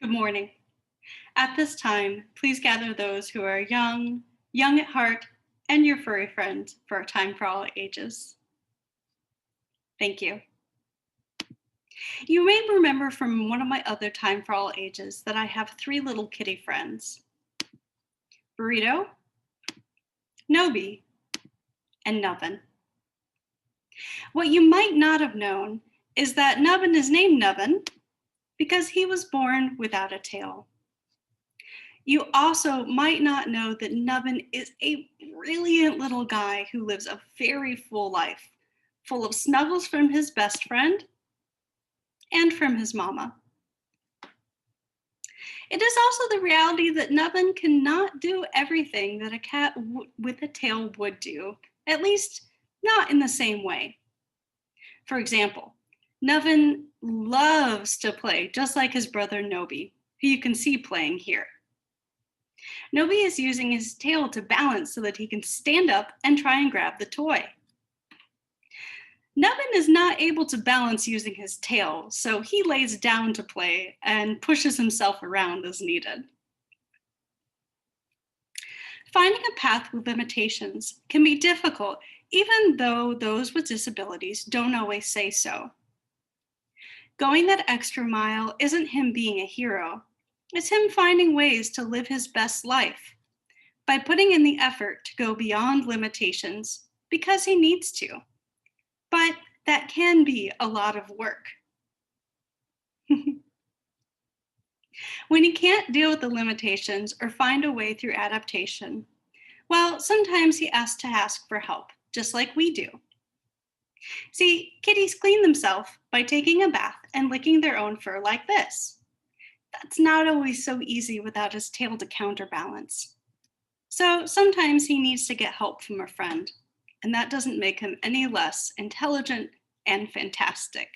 Good morning. At this time, please gather those who are young, young at heart, and your furry friends for a time for all ages. Thank you. You may remember from one of my other time for all ages that I have three little kitty friends: Burrito, Nobi, and Nubbin. What you might not have known is that Nubbin is named Nubbin because he was born without a tail. You also might not know that Nubbin is a brilliant little guy who lives a very full life, full of snuggles from his best friend and from his mama. It is also the reality that Nubbin cannot do everything that a cat with a tail would do, at least not in the same way. For example, Nubbin loves to play just like his brother Nobi, who you can see playing here. Nobi is using his tail to balance so that he can stand up and try and grab the toy. Nubbin is not able to balance using his tail, so he lays down to play and pushes himself around as needed. Finding a path with limitations can be difficult, even though those with disabilities don't always say so. Going that extra mile isn't him being a hero. It's him finding ways to live his best life by putting in the effort to go beyond limitations because he needs to. But that can be a lot of work. When he can't deal with the limitations or find a way through adaptation, well, sometimes he asks to ask for help, just like we do. See, kitties clean themselves by taking a bath and licking their own fur like this. That's not always so easy without his tail to counterbalance. So sometimes he needs to get help from a friend, and that doesn't make him any less intelligent and fantastic.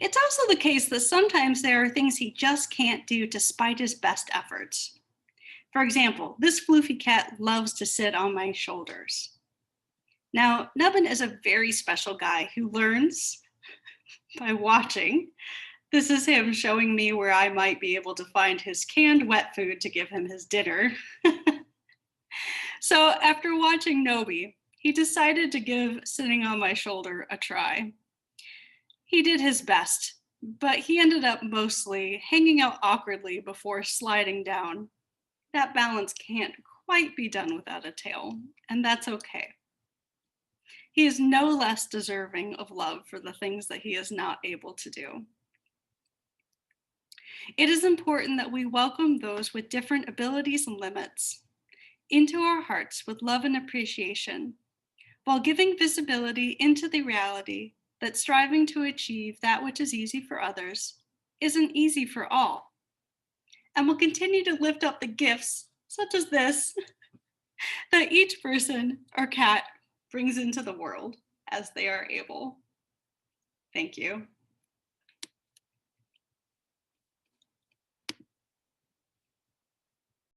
It's also the case that sometimes there are things he just can't do despite his best efforts. For example, this floofy cat loves to sit on my shoulders. Now, Nubbin is a very special guy who learns by watching. This is him showing me where I might be able to find his canned wet food to give him his dinner. So after watching Nobi, he decided to give sitting on my shoulder a try. He did his best, but he ended up mostly hanging out awkwardly before sliding down. That balance can't quite be done without a tail, and that's okay. He is no less deserving of love for the things that he is not able to do. It is important that we welcome those with different abilities and limits into our hearts with love and appreciation, while giving visibility into the reality that striving to achieve that which is easy for others isn't easy for all. And we'll continue to lift up the gifts, such as this, that each person or cat brings into the world as they are able. Thank you.